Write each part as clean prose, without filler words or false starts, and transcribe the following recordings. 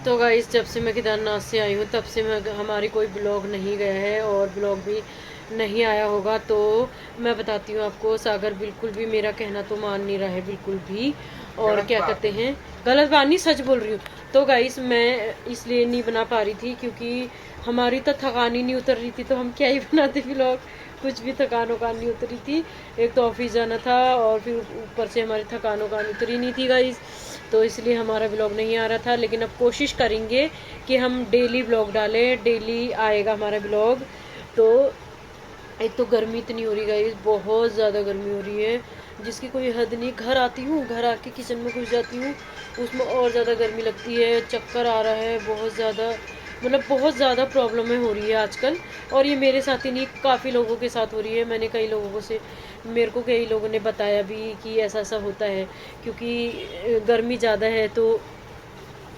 तो गाइस जब से मैं केदारनाथ से आई हूँ तब से मैं हमारी कोई ब्लॉग नहीं गया है और ब्लॉग भी नहीं आया होगा। तो मैं बताती हूँ आपको, सागर बिल्कुल भी मेरा कहना तो मान नहीं रहा है बिल्कुल भी। और क्या कहते हैं, गलत बात नहीं, सच बोल रही हूँ। तो गाइस मैं इसलिए नहीं बना पा रही थी क्योंकि हमारी तो थकान ही नहीं उतर रही थी, तो हम क्या ही बनाते ब्लॉग। कुछ भी थकान वकान नहीं उतरी थी। एक तो ऑफिस जाना था और फिर ऊपर से हमारी थकान वकान उतरी नहीं थी गाइस, तो इसलिए हमारा ब्लॉग नहीं आ रहा था। लेकिन अब कोशिश करेंगे कि हम डेली ब्लॉग डालें, डेली आएगा हमारा ब्लॉग। तो एक तो गर्मी इतनी हो रही गाइस, बहुत ज़्यादा गर्मी हो रही है जिसकी कोई हद नहीं। घर आती हूँ, घर आके किचन में घुस जाती हूँ, उसमें और ज़्यादा गर्मी लगती है, चक्कर आ रहा है बहुत ज़्यादा। मतलब बहुत ज़्यादा प्रॉब्लमें हो रही है आजकल। और ये मेरे साथ ही नहीं, काफ़ी लोगों के साथ हो रही है। मैंने कई लोगों से, मेरे को कई लोगों ने बताया भी कि ऐसा ऐसा होता है, क्योंकि गर्मी ज़्यादा है तो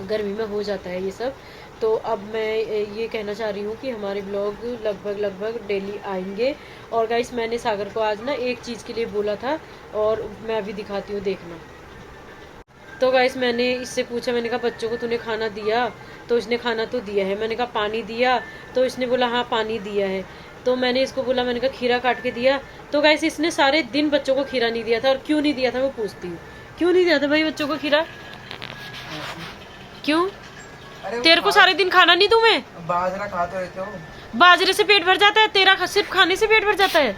गर्मी में हो जाता है ये सब। तो अब मैं ये कहना चाह रही हूँ कि हमारे ब्लॉग लगभग लगभग डेली आएंगे। और गाइस मैंने सागर को आज ना एक चीज़ के लिए बोला था और मैं अभी दिखाती हूँ, देखना। तो गाइस मैंने इससे पूछा, मैंने कहा बच्चों को तूने खाना दिया? तो इसने खाना तो दिया है। मैंने कहा पानी दिया? तो इसने बोला हाँ पानी दिया है। तो मैंने इसको बोला, मैंने कहा खीरा काट के दिया? तो गाइस इसने सारे दिन बच्चों को खीरा नहीं दिया था। और क्यों नहीं दिया था मैं पूछती हूँ, क्यों नहीं दिया था भाई बच्चों को खीरा? क्यों? तेरे को सारे दिन खाना नहीं दूं मैं? बाजरा खाते रहते हो। बाजरे से पेट भर जाता है तेरा, सिर्फ खाने से पेट भर जाता है।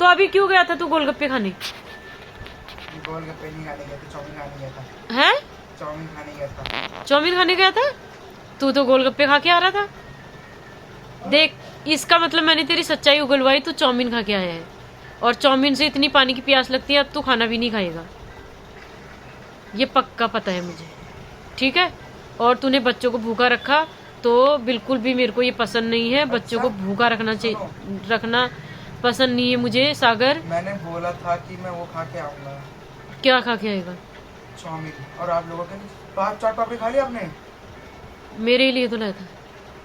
तो अभी क्यों गया था तू गोलगप्पे खाने? गोलगप्पे नहीं खाने गया था, चाउमीन खाने गया था। हैं? चाउमीन खाने गया था। चाउमीन खाने गया था? तू तो गोलगप्पे खा के आ रहा था। देख, इसका मतलब मैंने तेरी सच्चाई उगलवाई, तू चाउमीन खा के आया है। और चाउमीन से इतनी पानी की प्यास लगती है, अब तू खाना भी नहीं खाएगा, ये पक्का पता है मुझे, ठीक है? और तूने बच्चों को भूखा रखा, तो बिल्कुल भी मेरे को ये पसंद नहीं है। बच्चों को भूखा रखना चाहिए, रखना पसंद नहीं है मुझे सागर। मैंने बोला था कि मैं वो खा के आऊंगा। क्या खा के आएगा? चाउमीन। और आप लोगों के 5-4 टॉपी खा लिया आपने? मेरे लिए तो लाया था।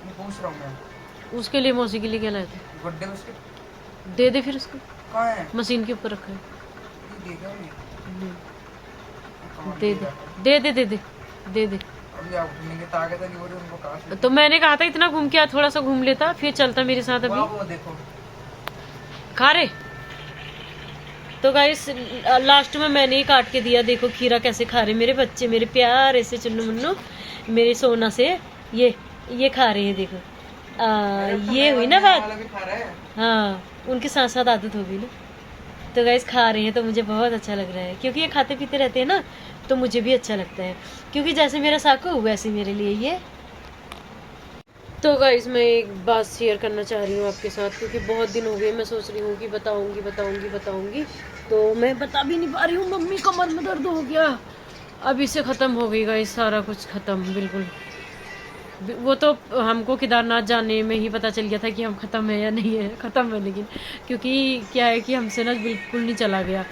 मैं पूछ रहा हूँ मैं। उसके लिए, मौसी के लिए क्या लाया था? गुड्डे बिस्किट दे दे फिर उसको, कहाँ है? मशीन के ऊपर रखा है। ये देगा नहीं। कहाँ दे देगा? दे दे दे दे दे दे। अभी आप उठने की ताकत नहीं हो रही उनको, कहाँ से? तो मैंने कहा था इतना घूम के आ, थोड़ा सा घूम लेता फिर चलता मेरे साथ। अभी वो देखो खा रहे। तो गाइस लास्ट में मैंने ही काट के दिया, देखो खीरा कैसे खा रहे मेरे बच्चे, मेरे प्यारे से चुन्नू मुन्नू, मेरे सोना से। ये खा रहे हैं, देखो। ये हुई ना बात। हाँ, उनके साथ साथ आदत होगी ना। तो गाइस खा रहे हैं तो मुझे बहुत अच्छा लग रहा है, क्योंकि ये खाते पीते रहते हैं ना, तो मुझे भी अच्छा लगता है। क्योंकि जैसे मेरा साकू वैसे मेरे लिए ये। तो गाइस मैं एक बात शेयर करना चाह रही हूँ आपके साथ, क्योंकि बहुत दिन हो गए मैं सोच रही हूँ कि बताऊँगी बताऊँगी बताऊँगी, तो मैं बता भी नहीं पा रही हूँ। मम्मी कमर में दर्द हो गया, अब इससे ख़त्म हो गई गाइस, सारा कुछ ख़त्म बिल्कुल। वो तो हमको केदारनाथ जाने में ही पता चल गया था कि हम ख़त्म है या नहीं है, ख़त्म है। लेकिन क्योंकि क्या है कि हमसे ना बिल्कुल नहीं चला गया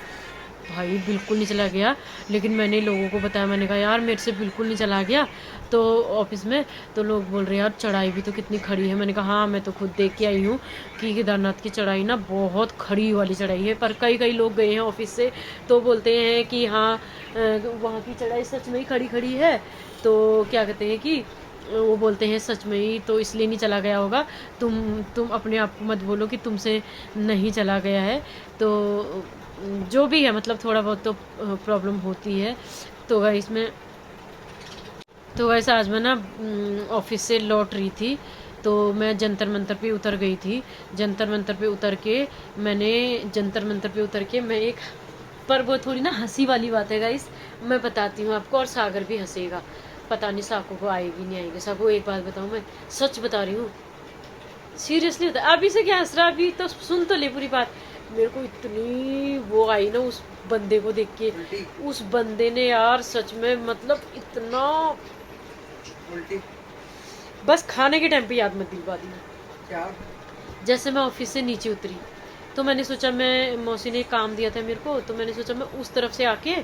भाई, बिल्कुल नहीं चला गया। लेकिन मैंने लोगों को बताया, मैंने कहा यार मेरे से बिल्कुल नहीं चला गया। तो ऑफिस में तो लोग बोल रहे यार चढ़ाई भी तो कितनी खड़ी है। मैंने कहा हाँ, मैं तो खुद देख के आई हूँ कि केदारनाथ की चढ़ाई ना बहुत खड़ी वाली चढ़ाई है। पर कई कई लोग गए हैं ऑफिस से, तो बोलते हैं कि हाँ वहाँ की चढ़ाई सच में ही खड़ी खड़ी है। तो क्या कहते हैं कि वो बोलते हैं सच में ही, तो इसलिए नहीं चला गया होगा। तुम अपने आप को मत बोलो कि तुमसे नहीं चला गया है। तो जो भी है, मतलब थोड़ा बहुत तो प्रॉब्लम होती है। तो गाइस मैं, तो वैसे आज मैं ना ऑफिस से लौट रही थी, तो मैं जंतर मंतर पे उतर गई थी। जंतर मंतर पे उतर के मैं एक, पर वो थोड़ी ना हंसी वाली बात है गाइस, मैं बताती हूँ आपको। और सागर भी हंसेगा, पता नहीं साकू को आएगी नहीं आएगी। साकू एक बात बताऊँ, मैं सच बता रही हूँ, सीरियसली होता है। अभी से क्या हंस रहा, अभी तो सुन तो ले पूरी बात। मेरे को इतनी वो आई ना उस बंदे को देख के, उस बंदे ने यार सच में मतलब इतना, उल्टी बस खाने के टाइम पे याद मत दिलवा दी। क्या? जैसे मैं ऑफिस से नीचे उतरी, तो मैंने सोचा, मैं मौसी ने काम दिया था मेरे को, तो मैंने सोचा मैं उस तरफ से आके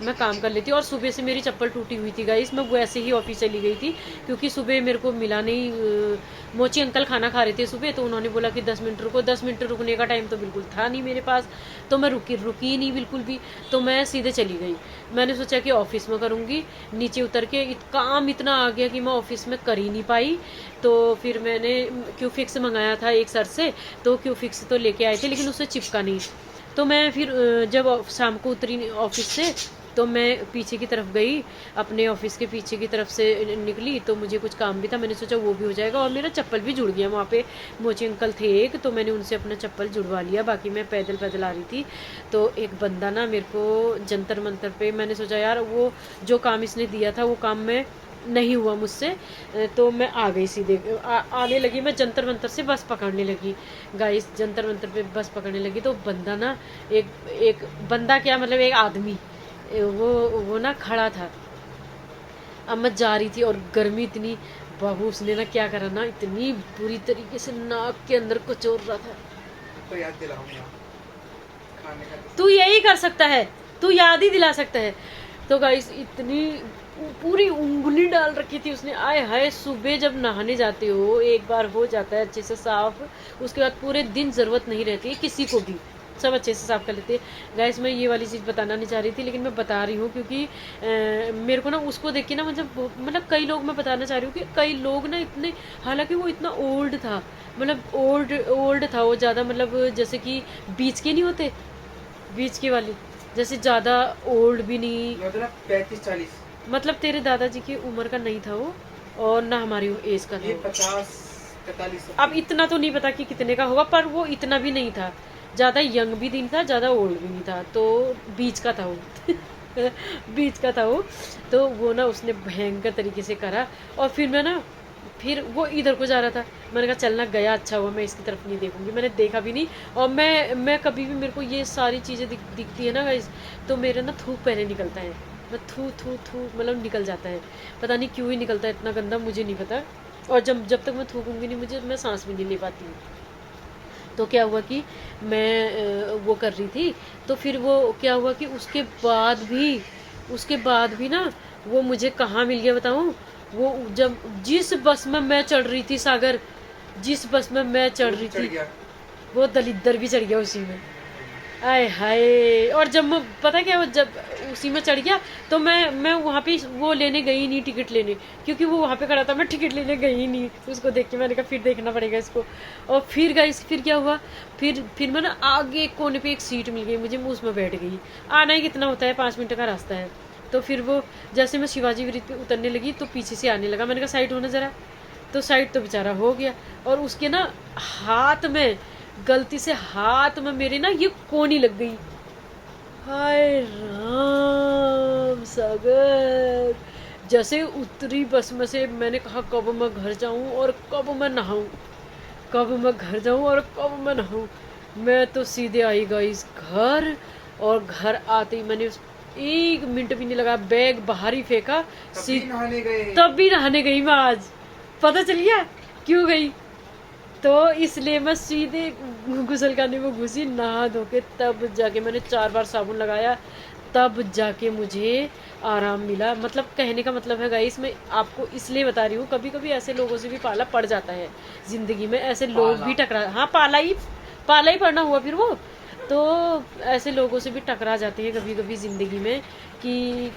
मैं काम कर लेती हूँ। और सुबह से मेरी चप्पल टूटी हुई थी गाइस, मैं वैसे ही ऑफिस चली गई थी क्योंकि सुबह मेरे को मिला नहीं। मोची अंकल खाना खा रहे थे सुबह, तो उन्होंने बोला कि 10 मिनट रुको। 10 मिनट रुकने का टाइम तो बिल्कुल था नहीं मेरे पास, तो मैं रुकी नहीं बिल्कुल भी। तो मैं सीधे चली गई। मैंने सोचा कि ऑफिस में करूँगी। नीचे उतर के काम इतना आ गया कि मैं ऑफिस में कर ही नहीं पाई। तो फिर मैंने क्यू फिक्स मंगाया था एक सर से, तो क्यू फिक्स तो लेके आए थे लेकिन उससे चिपका नहीं। तो मैं फिर जब शाम को उतरी ऑफिस से, तो मैं पीछे की तरफ गई, अपने ऑफिस के पीछे की तरफ से निकली। तो मुझे कुछ काम भी था, मैंने सोचा वो भी हो जाएगा। और मेरा चप्पल भी जुड़ गया, वहाँ पे मोची अंकल थे एक, तो मैंने उनसे अपना चप्पल जुड़वा लिया। बाकी मैं पैदल पैदल आ रही थी। तो एक बंदा ना मेरे को जंतर मंतर पे, मैंने सोचा यार वो जो काम इसने दिया था वो काम मैं नहीं हुआ मुझसे, तो मैं आ गई सीधे। आने लगी मैं जंतर मंतर से, बस पकड़ने लगी गाइस। जंतर मंतर पे बस पकड़ने लगी तो बंदा ना, एक बंदा क्या मतलब एक आदमी, वो ना खड़ा था। अब मैं जा रही थी और गर्मी इतनी, बाबू उसने ना क्या करा ना, इतनी बुरी तरीके से नाक के अंदर कुचोर रहा था। तो याद दिलाऊंगा खाने का। तू यही कर सकता है, तू याद ही दिला सकता है। तो गाइस इतनी पूरी उंगली डाल रखी थी उसने, आए हाय। सुबह जब नहाने जाते हो एक बार हो जाता है अच्छे से साफ, उसके बाद पूरे दिन जरूरत नहीं रहती है किसी को भी, सब अच्छे से साफ कर लेते हैं। गाइस मैं ये वाली चीज़ बताना नहीं चाह रही थी लेकिन मैं बता रही हूँ क्योंकि मेरे को ना उसको देख के ना, मतलब कई लोग, मैं बताना चाह रही हूँ कि कई लोग ना इतने, हालांकि वो इतना ओल्ड था, मतलब ओल्ड था वो ज़्यादा, मतलब जैसे कि बीच के नहीं होते, बीच के वाली, जैसे ज़्यादा ओल्ड भी नहीं, 35-40, मतलब तेरे दादाजी की उम्र का नहीं था वो, और ना हमारी एज का ये था। 50-45। अब इतना तो नहीं पता कि कितने का होगा, पर वो इतना भी नहीं था, ज़्यादा यंग भी नहीं था, ज़्यादा ओल्ड भी नहीं था, तो बीच का था वो बीच का था वो। तो वो ना उसने भयंकर तरीके से करा। और फिर मैं ना, फिर वो इधर को जा रहा था, मैंने कहा चलना गया, अच्छा हुआ, मैं इसकी तरफ नहीं देखूंगी। मैंने देखा भी नहीं। और मैं कभी भी, मेरे को ये सारी चीज़ें दिखती है ना गाइस, तो मेरा ना थूक पहले निकलता है, मैं थू थू थू मतलब निकल जाता है, पता नहीं क्यों ही निकलता है, इतना गंदा मुझे नहीं पता। और जब तक मैं थूकूंगी नहीं, मैं सांस भी नहीं ले पाती हूँ। तो क्या हुआ कि मैं वो कर रही थी, तो फिर वो क्या हुआ कि उसके बाद भी ना वो मुझे कहाँ मिल गया बताऊँ। वो जब जिस बस में मैं चढ़ रही थी सागर, जिस बस में मैं चढ़ रही चढ़ थी, गया। वो दलिद्दर भी चढ़ गया उसी में। आय हाय। और जब मैं, पता क्या, वो जब उसी में चढ़ गया, तो मैं वहाँ पे वो लेने गई नहीं, टिकट लेने, क्योंकि वो वहाँ पे खड़ा था, मैं टिकट लेने गई नहीं। उसको देख के मैंने कहा फिर देखना पड़ेगा इसको। और फिर गाइस फिर क्या हुआ, फिर मैं ना आगे कोने पे एक सीट मिल गई मुझे, मैं उसमें बैठ गई। आना ही कितना होता है, 5 मिनट का रास्ता है। तो फिर वो जैसे मैं शिवाजी ब्रिज पे उतरने लगी तो पीछे से आने लगा, मैंने कहा साइड होना जरा, तो साइड तो बेचारा हो गया। और उसके ना हाथ में, गलती से हाथ में मेरे ना ये कोनी लग गई। हाय राम सागर। जैसे उतरी बस में से, मैंने कहा कब मैं घर जाऊं और कब मैं नहाऊं, कब मैं घर जाऊं और कब मैं नहाऊं। मैं तो सीधे आई गाइस घर, और घर आते ही मैंने 1 मिनट भी नहीं लगा, बैग बाहर ही फेंका, नहाने गए। तब भी नहाने गई मैं आज। पता चल गया क्यों गई, तो इसलिए मैं सीधे गुसल खाने में घुसी, नहा धो के तब जाके मैंने 4 बार साबुन लगाया, तब जाके मुझे आराम मिला। मतलब कहने का मतलब है गाइस, मैं आपको इसलिए बता रही हूँ, कभी कभी ऐसे लोगों से भी पाला पड़ जाता है जिंदगी में, ऐसे लोग भी टकरा, हाँ पाला ही पड़ना हुआ फिर वो। तो ऐसे लोगों से भी टकरा जाते हैं कभी कभी ज़िंदगी में, कि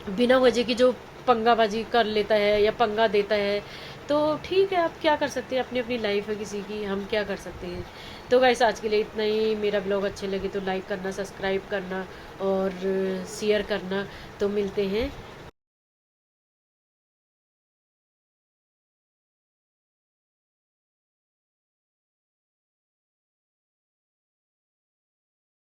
बिना वजह की जो पंगाबाजी कर लेता है या पंगा देता है। तो ठीक है, आप क्या कर सकते हैं, अपनी अपनी लाइफ है किसी की, हम क्या कर सकते हैं। तो गाइस आज के लिए इतना ही। मेरा ब्लॉग अच्छे लगे तो लाइक करना, सब्सक्राइब करना और शेयर करना। तो मिलते हैं